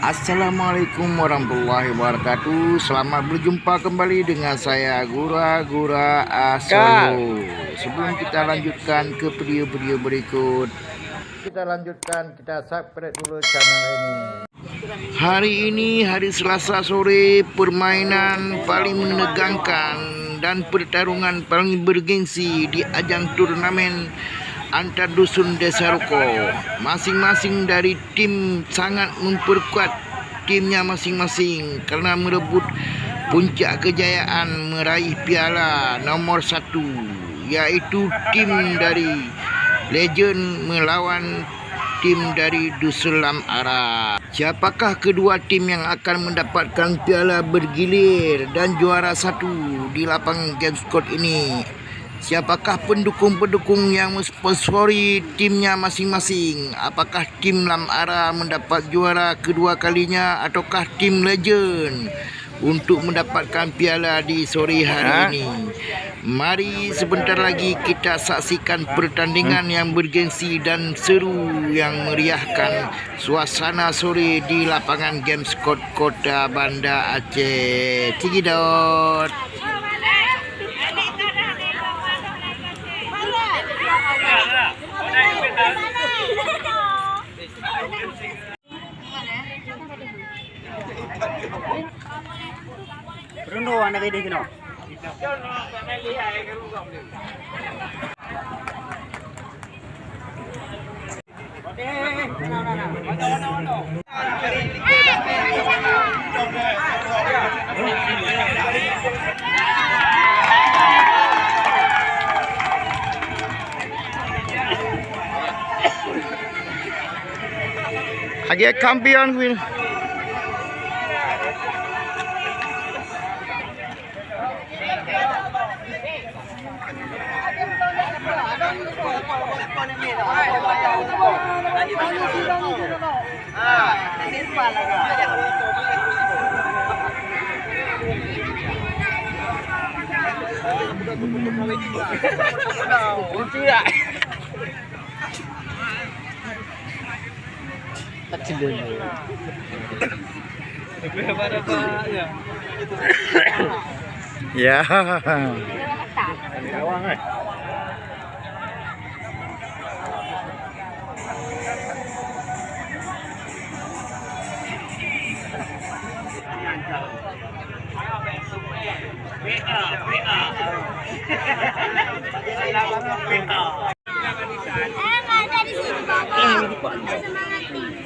Assalamualaikum warahmatullahi wabarakatuh. Selamat berjumpa kembali dengan saya Gura Asolo. Sebelum kita lanjutkan ke video-video berikut, kita subscribe dulu channel ini. Hari ini hari Selasa sore, permainan paling menegangkan dan pertarungan paling bergengsi di ajang turnamen antar dusun Desa Ruko. Masing-masing dari tim sangat memperkuat timnya masing-masing karena merebut puncak kejayaan meraih piala nomor 1, yaitu tim dari Legend melawan tim dari Dusun Lam Ara. Siapakah kedua tim yang akan mendapatkan piala bergilir dan juara 1 di lapangan Gamescom ini? Siapakah pendukung-pendukung yang mensponsori timnya masing-masing? Apakah tim Lam Ara mendapat juara kedua kalinya ataukah tim Legend untuk mendapatkan piala di sore hari ini? Mari sebentar lagi kita saksikan pertandingan yang bergengsi dan seru yang meriahkan suasana sore di lapangan Gamescom Kota Banda Aceh. Cigidot. Bruno anak ini kino. Agak kampion win. Ya.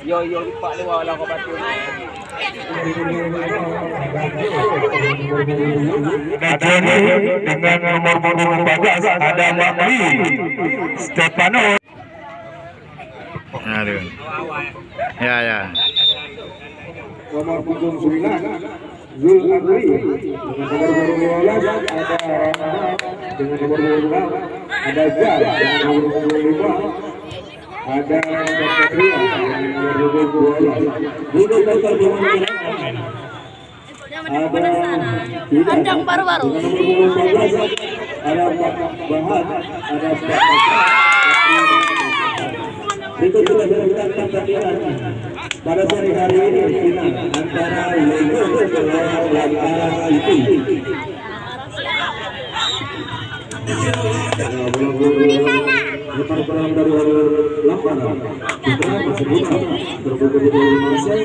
Yo lipat luar lah kau batu. Dengan nomor punggung 14 ada Makli Stefano. Aduh. Ya. Nomor punggung 9 Zul Agri. Dengan nomor punggung 12 ada Rahmat. Dengan nomor punggung 6 ada Zal. Dengan nomor punggung 5 ada Satria. Dengan nomor punggung 12 Budo Total Andang baru-baru. Ada Pak Bahad, ada Pak. Berikut kita berikan pertandingan pada sore hari ini final antara Legend melawan Lam Ara itu. Pertandingan dari Lam Ara. Kita masih buka berbeda dari Malaysia.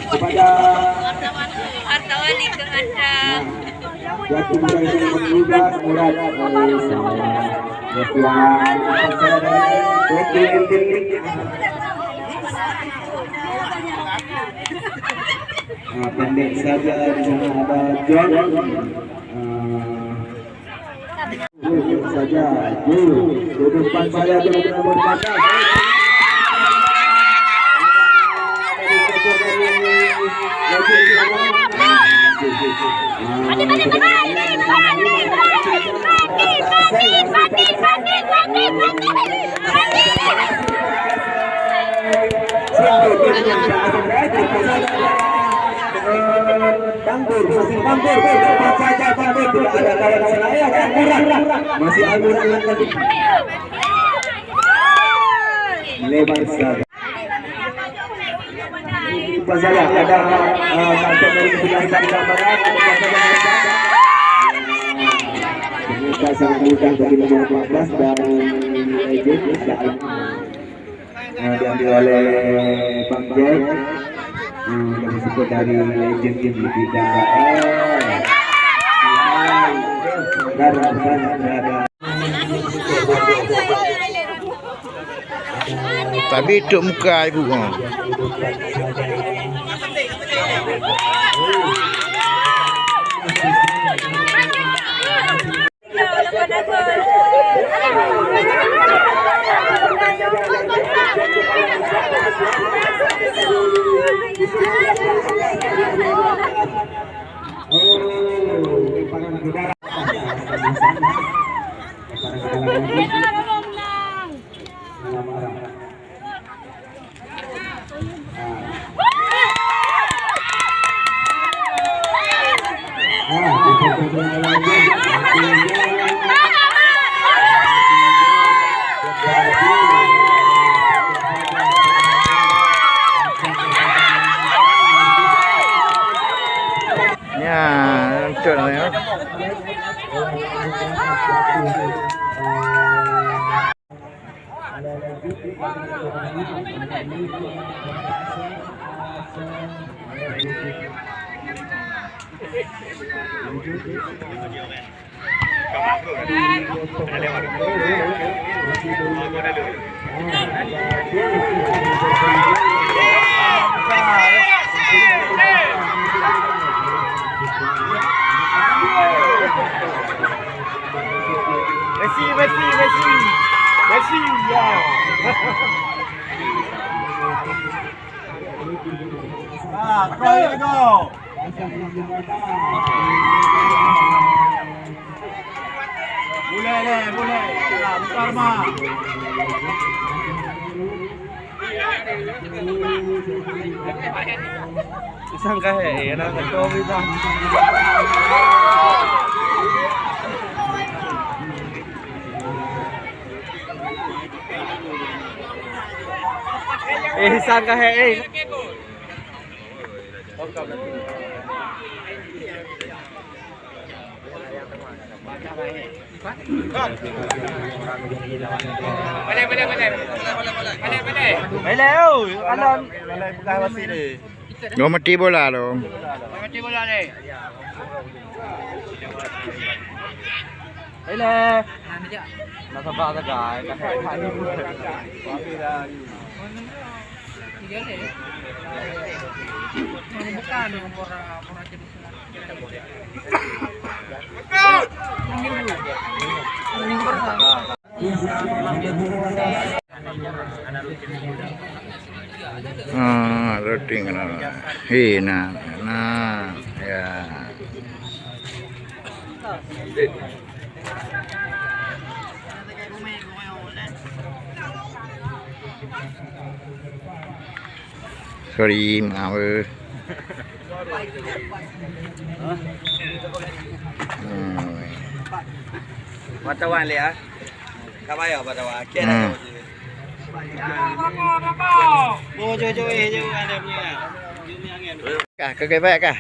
kepada Wartawan itu ada. Jatim Jaya menggugat Murad pendek saja di sana ada John saja di depan saya John nomor 14 masih Al-Murad lebar saja. Saya ada kantor dari penjelasan gambaran kita sangat mudah bagi nomor 14 dan legend diambil oleh Bang Jack yang disebut dari legend di bidang Tapi itu muka ibu. Ya, betul ya. Messi ya. Go. Boleh. Bentar mah. Isang kahe, enak to kita. Isang kahe. Lo mati bola lo. Loading nah, ya. Sorry, maaf. Wartawan lihat. Kabayo wartawan. Kira Hmm. Mau jauh-jauh ada punya. Kah ke baik kah?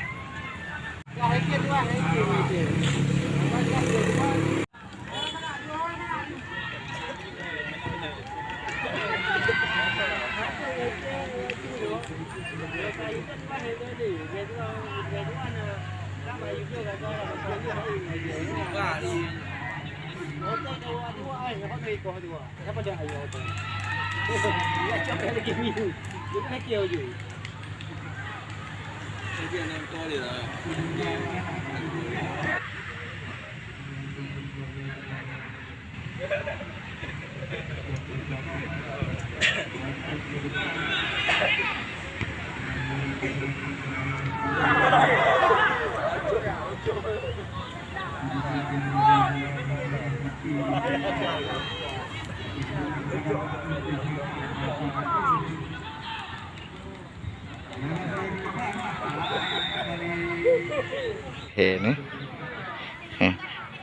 Ini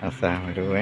asal dulu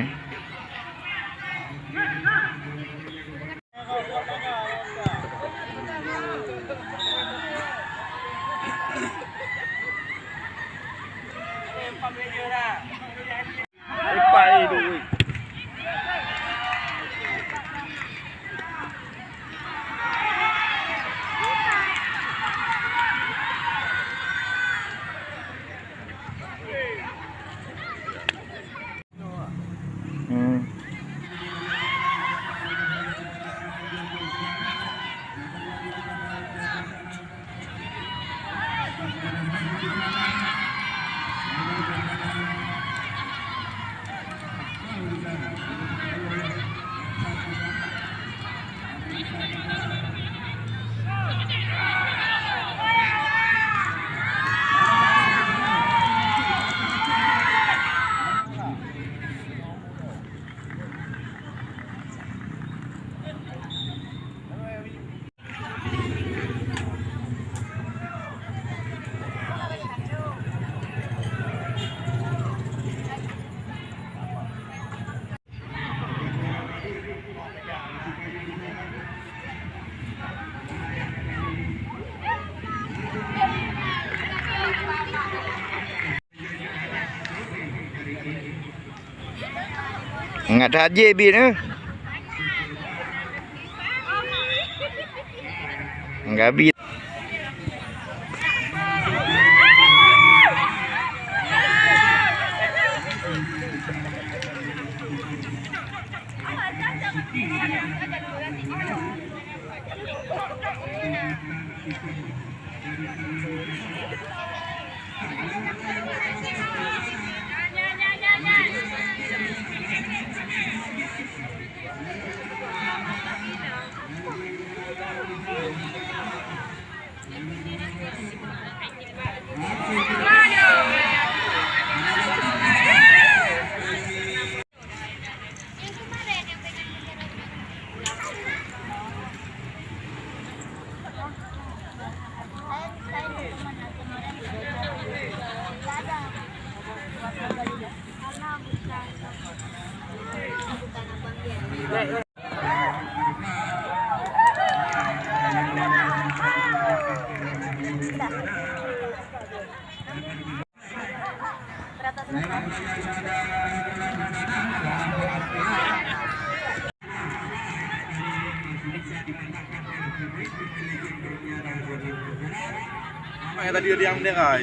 nggak ada JB nih, nggak bisa. Tadi dia yang dengar.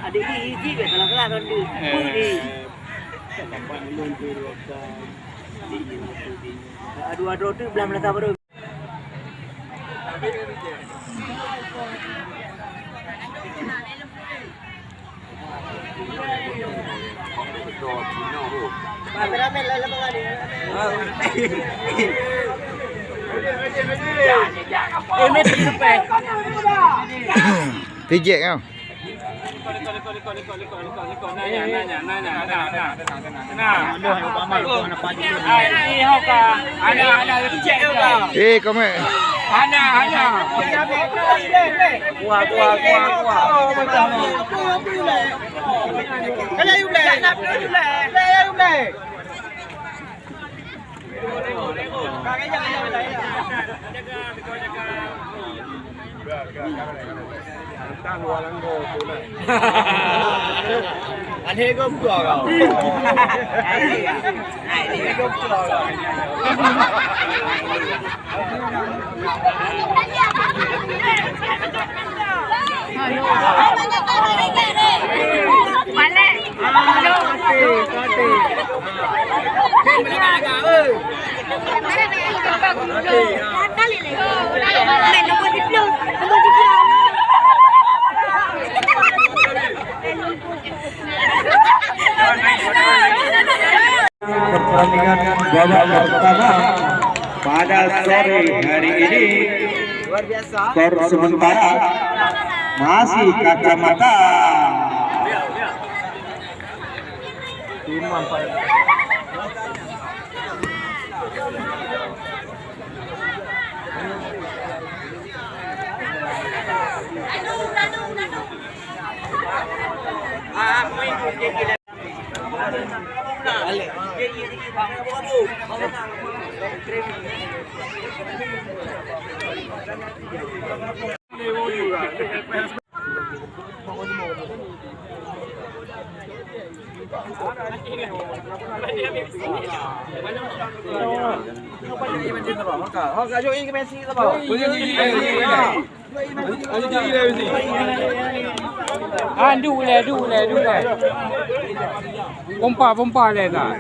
Adik ini juga kalau kelihatan di adu-adu tu belah mereka baru. Pijak kau. Kau mai. Anh thấy có cua không? Thấy có cua không? Pertandingan babak pertama pada sore hari ini, skor sementara masih kacamata Dule. Pompa le tak.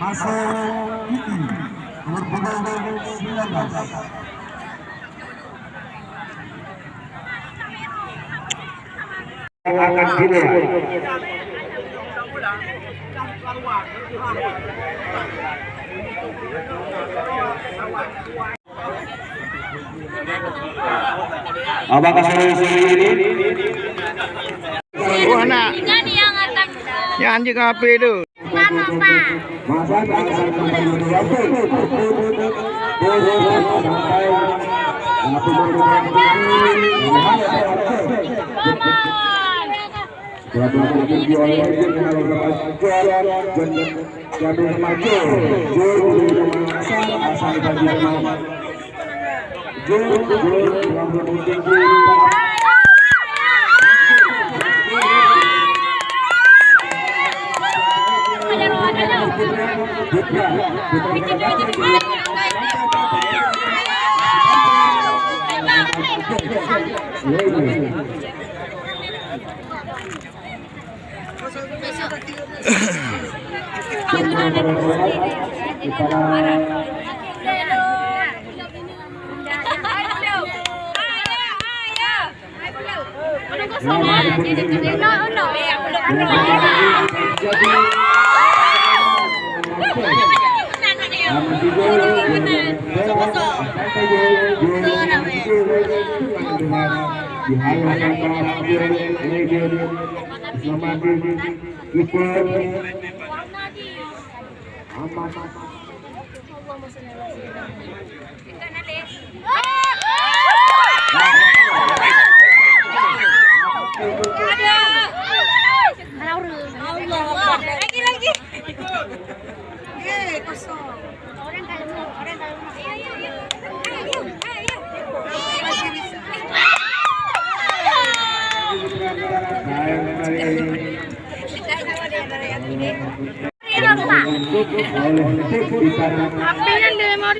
Masa ini nomor punggung 19. Akan dimulai. Apakah solusi ini? Wah nak, Ini yang akan yang anjing HP tu. Mama, Pak. Masa akan kembali diambil. Lagi. Kosong. Orang kalau Ayo. Masih bisa. Apa yang dia mau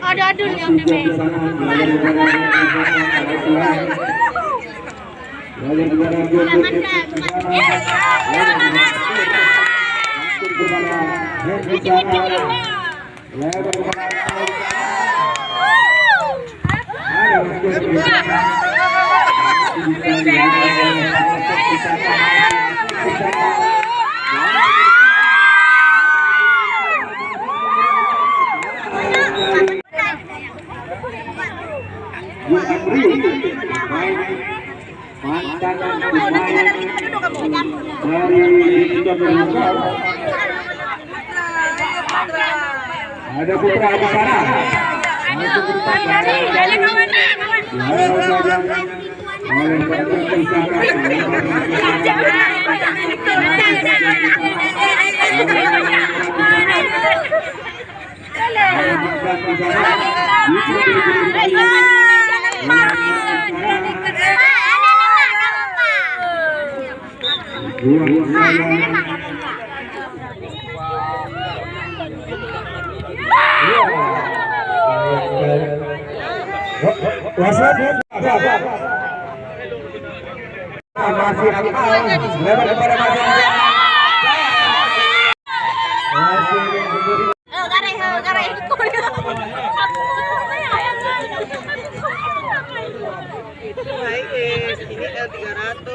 ada adun yang di Ada putra Abisara. wasit masih akal lebar kepada masing Ini L300.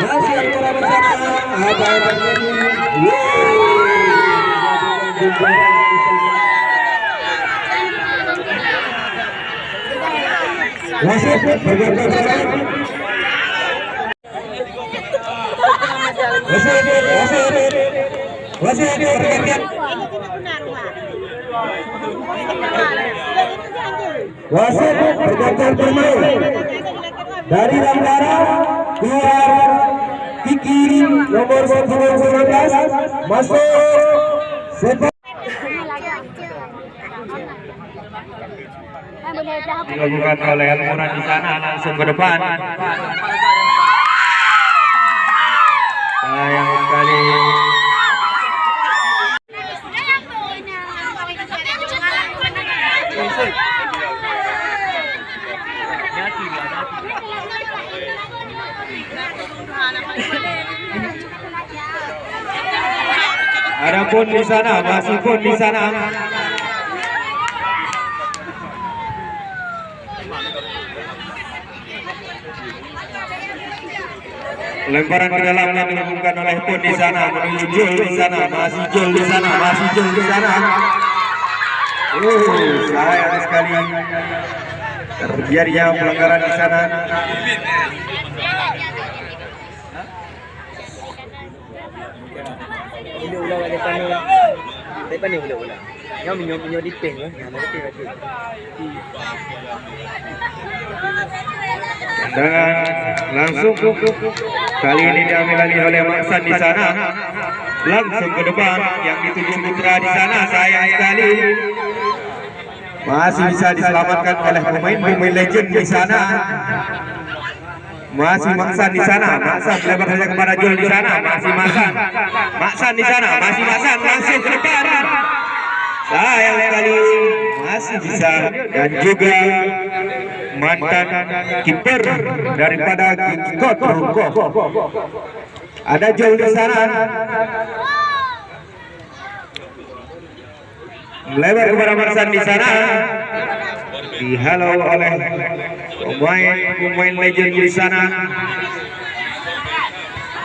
masih antara bersama apa yang terjadi. Wasit bergerak wasit bergerak wasit bergantian bermain dari Langkara keluar Kiki nomor 19 masuk sepak dilakukan oleh Almuran di sana langsung ke depan. Sayang sekali. Ada pun di sana, masih pun di sana. Lemparan ke dalam yang dilakukan oleh pun di sana menuju Jul di sana, masih Jul di sana, masih Jul di sana. Sayang sekali terjadinya pelanggaran di sana. Ini ulah depan ni ulah. Yang minyak di peng yang mana peng lagi. Dan langsung kali ini diambil alih oleh Maksan di sana, langsung ke depan yang dituju Putra di sana. Sayang sekali masih bisa diselamatkan oleh pemain legend di sana. Masih Maksan di sana, Maksan lebar saja kepada Jul di sana, masih Maksan di sana, masih Maksan langsung ke depan. Sayang sekali masih bisa, dan juga mantan kiper daripada Kikot Rungko. Ada Jul di sana. Melebar kepada Maksan di sana. Dihalau oleh pemain legend di sana.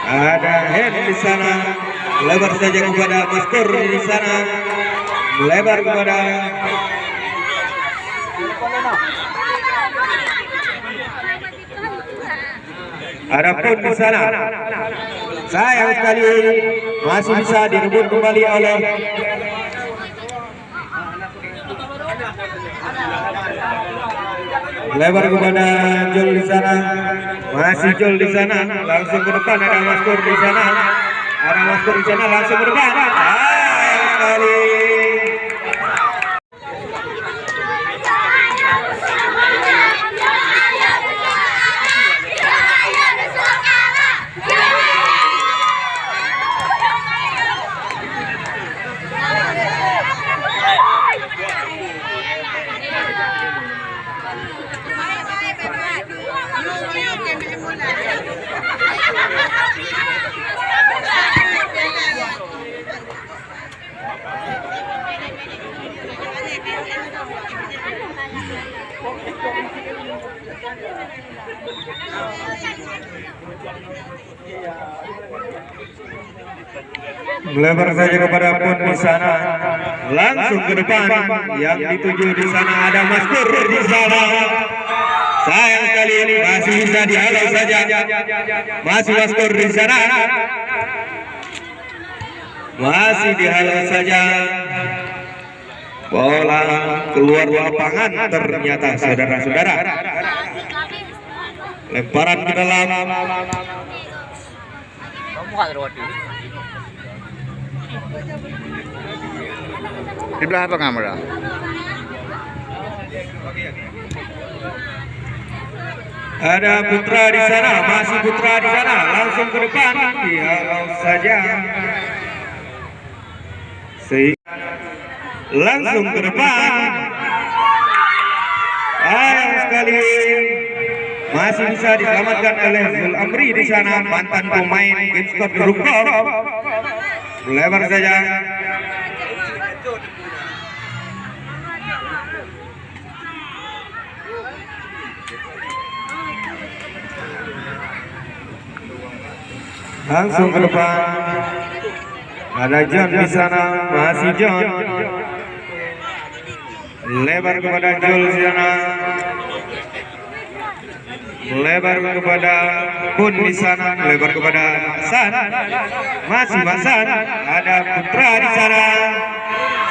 Ada Hen di sana. Melebar saja kepada Maskur di sana. Melebar kepada Adapun di sana. Sayang sekali masih bisa direbut kembali oleh lebar kepada Jul di sana. Masih Jul di sana, langsung ke depan. Ada Maskur di sana. Ada Maskur di sana, langsung ke depan. Sayang sekali. Melebar saja kepada Pun di sana, langsung ke depan. Yang dituju di sana ada Maskur di sana. Sayang sekali ini masih bisa dihalau saja. Masih Maskur di sana. Masih dihalau saja. Bola keluar lapangan ternyata, saudara-saudara. Lemparan ke dalam. Di belah apa kamera? Ada Putra di sana, masih Putra di sana, langsung ke depan, dihalau saja. Langsung ke depan. Sayang sekali masih bisa diselamatkan oleh Zul Amri di sana, mantan pemain Game Squad Grup Golf. Lebar saja. Langsung ke depan. Ada John di sana, masih John. Lebar kepada Jul di sana. Lebar kepada Pun di sana, lebar kepada Maksan. Masih Maksan. Ada Putra di sana.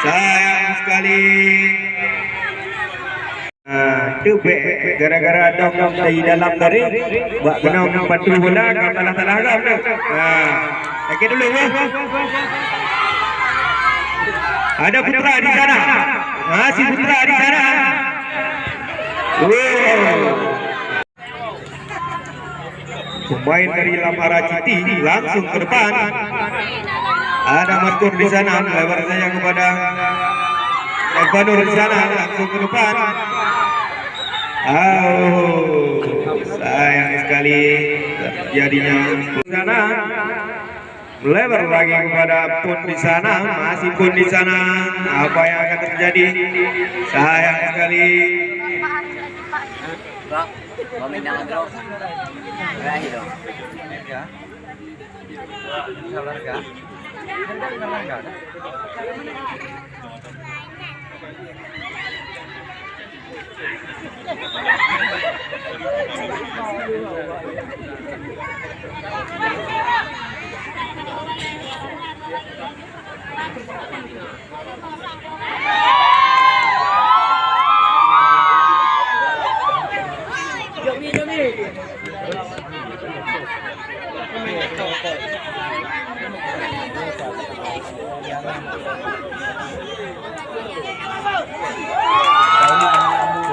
Sayang sekali. Tubek gara-gara dong di dalam tadi buat kena membantu bola kan dalam agam tu. Okey dulu. Ada Putra di sana. Masih Putra di sana. Pemain dari Lamara Citi langsung ke depan. Ada Matur di sana, lebar saja kepada Evanur di sana, langsung ke depan. Sayang sekali terjadinya di sana. Lebar lagi kepada Pun di sana, masih Pun di sana. Apa yang akan terjadi? Sayang sekali.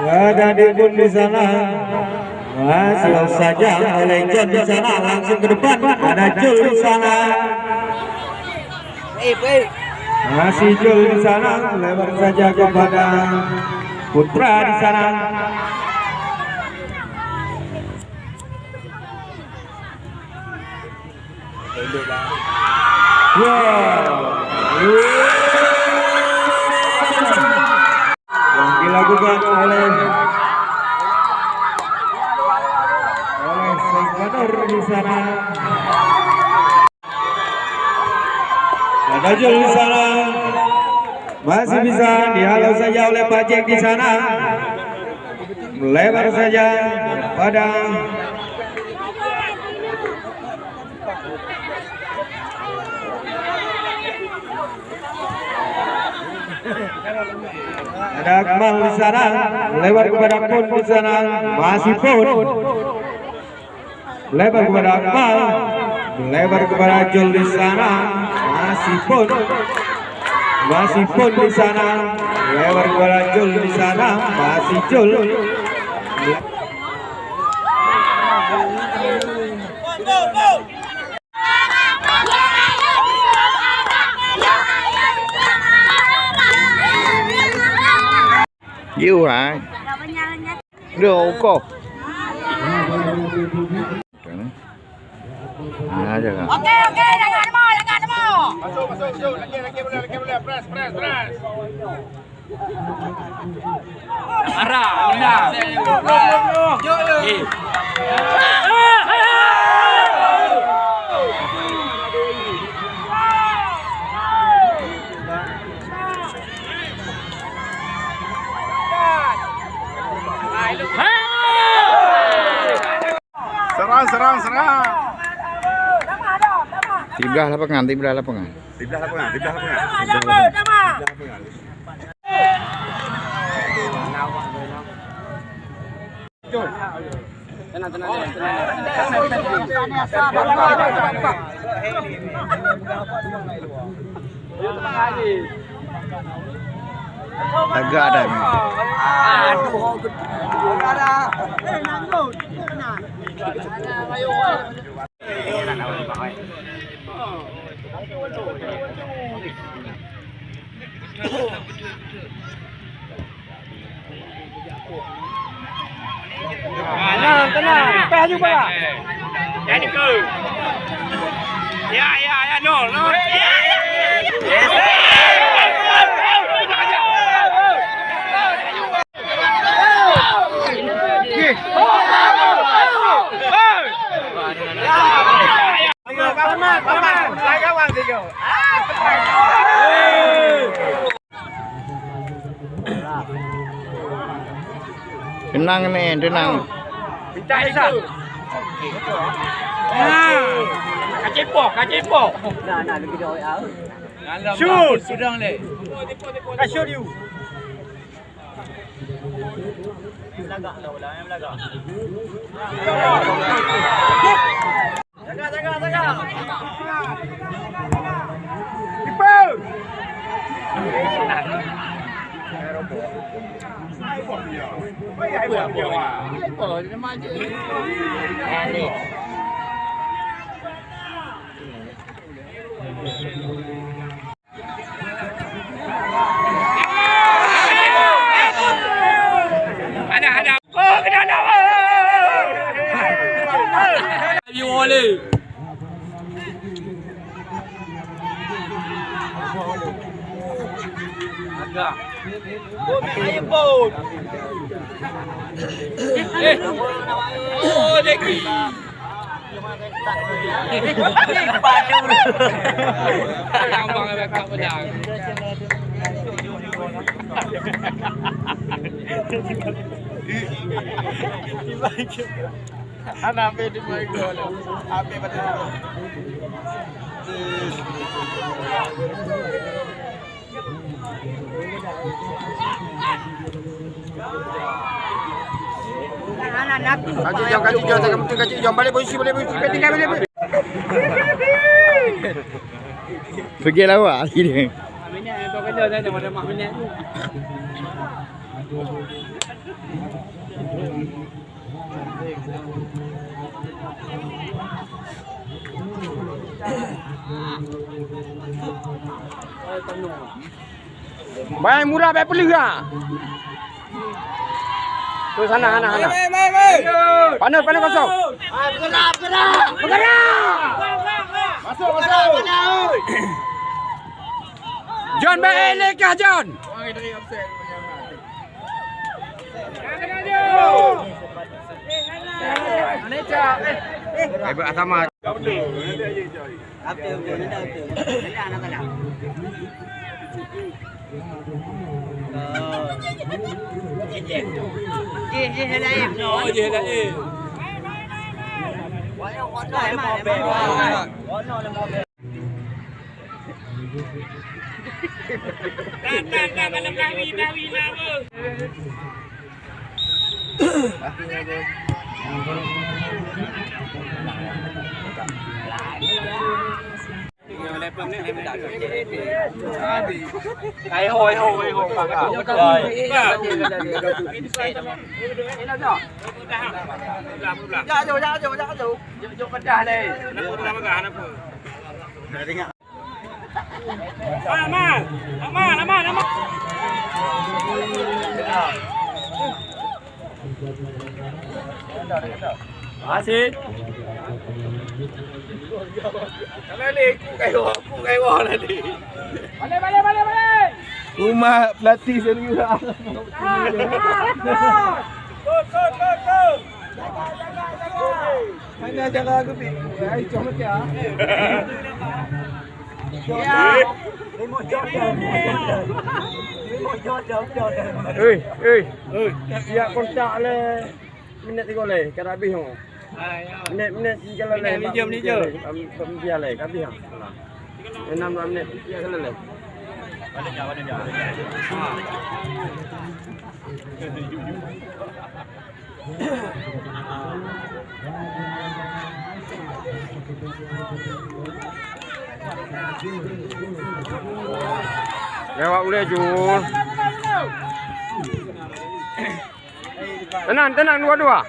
Ada Dibun di sana, masih saja oleh John di sana, langsung ke depan. Ada Jul di sana, masih Jul di sana, lebar saja kepada Putra di sana. Yang dilakukan oleh Salvador di sana. Ada Jul di sana, masih bisa dihalau saja oleh Pak Jack di sana. Lebar saja pada ada Akmal di sana, lebar kepada Pun di sana, masih Pun. Lebar kepada Akmal, lebar kepada Jul di sana, masih Pun. Masih Pun di sana, lebar kepada Jul di sana, masih Jul. Yêu hả? Được cô. Jangan. Okey, jangan mau. Masuk. Lagi boleh. Press. Arah, indah. Serang. Tibelah lapangan. Agak ada ni. Tenang, tenang. Peh juga. Jadi ke. Ya, no. Tenang nih, tenang. Minta Isa. Kacipok. Nah, lagi dia oi. Shoot. Sedang le. Shoot you. Belagak dah bola, yang belagak. Jaga. Keeper. Ada. Oh, kena ada. You oleh. Agak. Bot. Oh, lagi. Abang agak pedang. Anak di main gol. Ape pada. Kaji jom balik posisi tinggal balik. Pergi lawak gini. Minyak tu kena dah ada mak minyak tu. Bayar murah bayar pelih ah. Tu sana. Panas kosong. Bergerak. Masuk. John balik kah John? Hebat Atamat. Hồi Asyik. Balik. Rumah pelatih serius lah. Hanya jaga aku pi. Ai cuma dia. Siap kontak le. Minit 3 le, kan habis hang. Minit jalan le. Ni je. Biar le, habis hang. 6 minit biar jalan le. Balik jap. Lewat boleh Jul. Tenang dua-dua.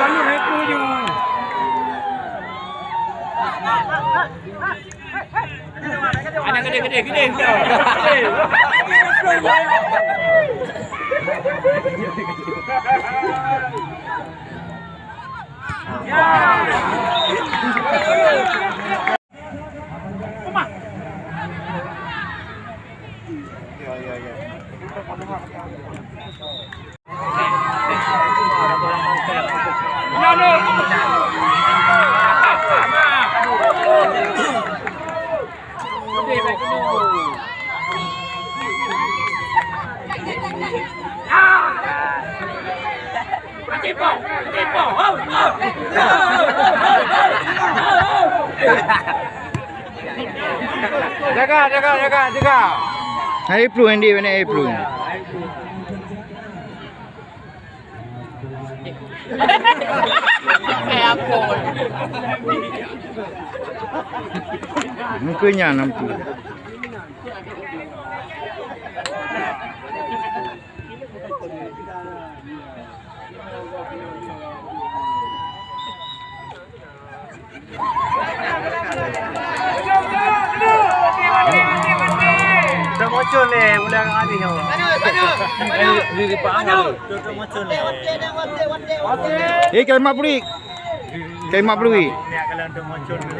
Panik aku je. Anak gede. Jaga. Hai Plu Andy, mana hai Plu? Mukanya nampak. Dah muncul ni bulan habis ni. Di Pahang. Dah muncul ni. Kai mak Plu. Kai mak Plu. Ni kalau dah muncul ni.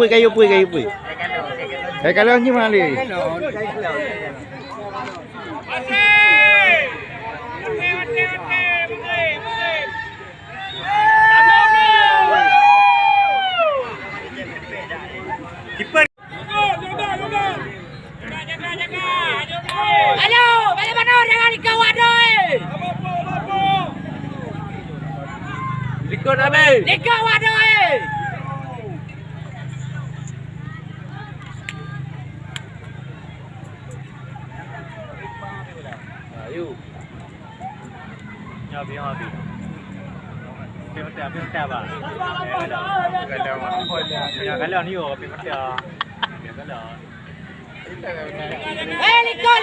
Kayu pui. Kai kalau ni mana dia? Aduh, balik mana jangan dikawat doi. Ikut habis. Dikawat doi. Ayo. Ya biar habis. Pintar bah. Kalau ni yo pintar. Kalau. Likut.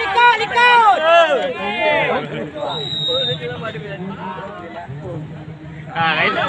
Itu.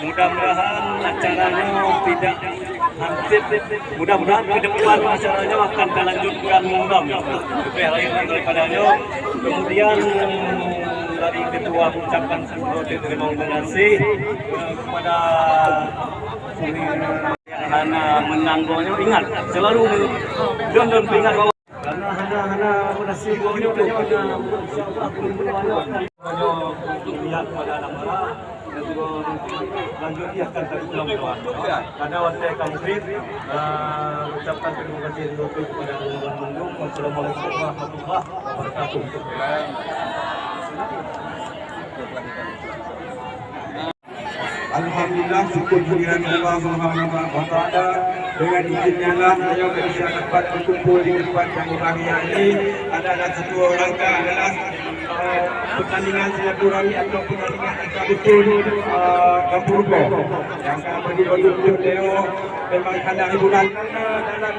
Mudah-mudahan acaranya tidak hampir, mudah-mudahan ke depan acaranya akan dilanjutkan lebih lagi daripadanya. Kemudian dari ketua mengucapkan terima kasih kepada Hana menanggungnya. Ingat selalu don ingat bahwa karena Hana menasih golnya untuk lihat pada anak-anak dan juga lanjut dia akan terulang karena waktu konkret ucapkan terima kasih kepada teman-teman mendung. Wassalamualaikum warahmatullahi wabarakatuh. Alhamdulillah, syukur kehadiran Allah Subhanahu wa taala. Dengan izinnya lah saya bisa dapat berkumpul di tempat yang bahagia ini. Adalah satu rangka adalah pertandingan silaturahmi atau pertandingan betul Kampung Ruko yang akan bagi betul-betul Leo memang ada hiburan dalam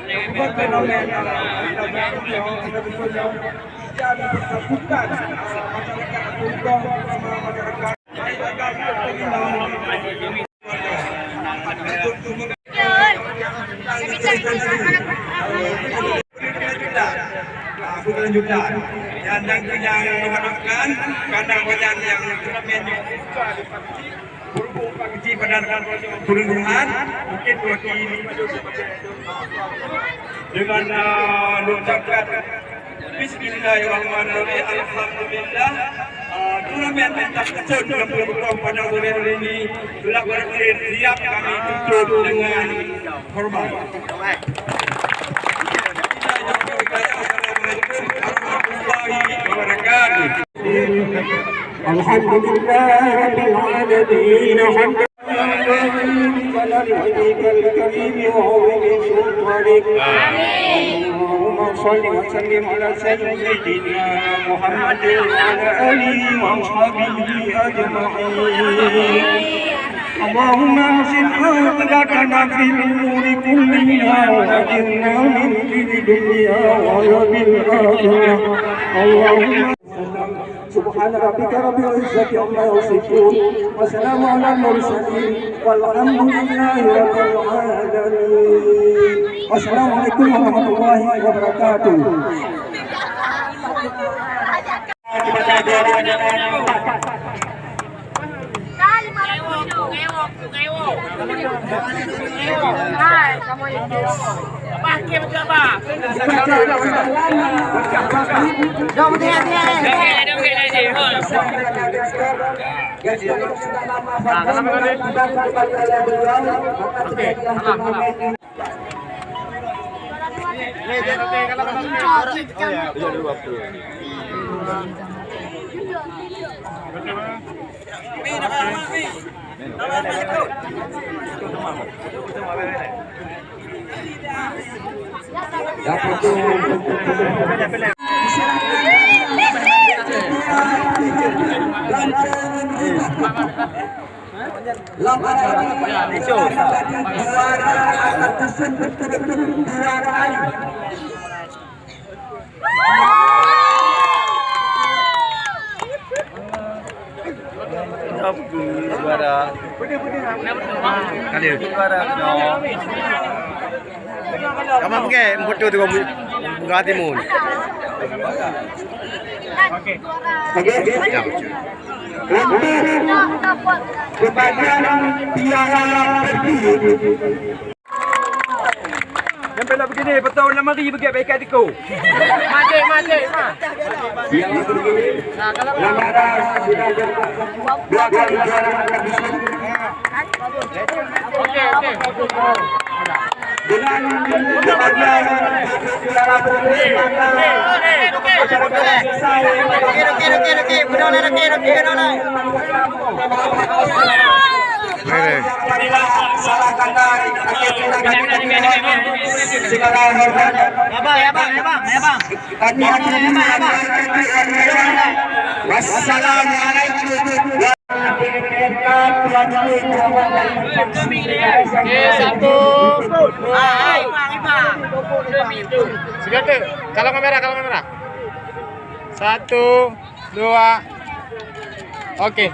dengan fenomen jadi persatukan masyarakat Kampung Ruko Berlanjutan dan yang mengharapkan kandang wajan yang turnamen berhubung kecil pada peruntungan mungkin wakili dengan mengucapkan Bismillahirrahmanirrahim. Alhamdulillah, turnamen mentak kecil dalam berhubung pada sore ini telah berakhir. Siap kami tutup dengan hormat. Alhamdulillah rabbil alamin hamdan lillahi wajhikal karim wa huwa sultanik Allahumma shalli wa sallim ala sayyidina Muhammadin wa ala alihi wa ashabihi ajma'in اللهم احسن عاقبتنا في الامور كلها واجرنا من الدنيا وعذاب الاخره اللهم سبحان ربك رب العزة عما يصفون وسلام على المرسلين والحمد لله رب العالمين والسلام عليكم ورحمة الله وبركاته. Hai, kamu itu. Pakai betul apa? Dong dia. Kamu pakai foto tu kamu buka timun. Okey. Kebagian piala Sampai nak begini, betul nak mari pergi baikat diko. Mati. yang begini. Negara sudah dua kali juara Okey. dengan kebagian piala salah kata segala hormat. Ya bang. Wassalamualaikum. Silakan. Kalau kamera. 1, 2. Okey.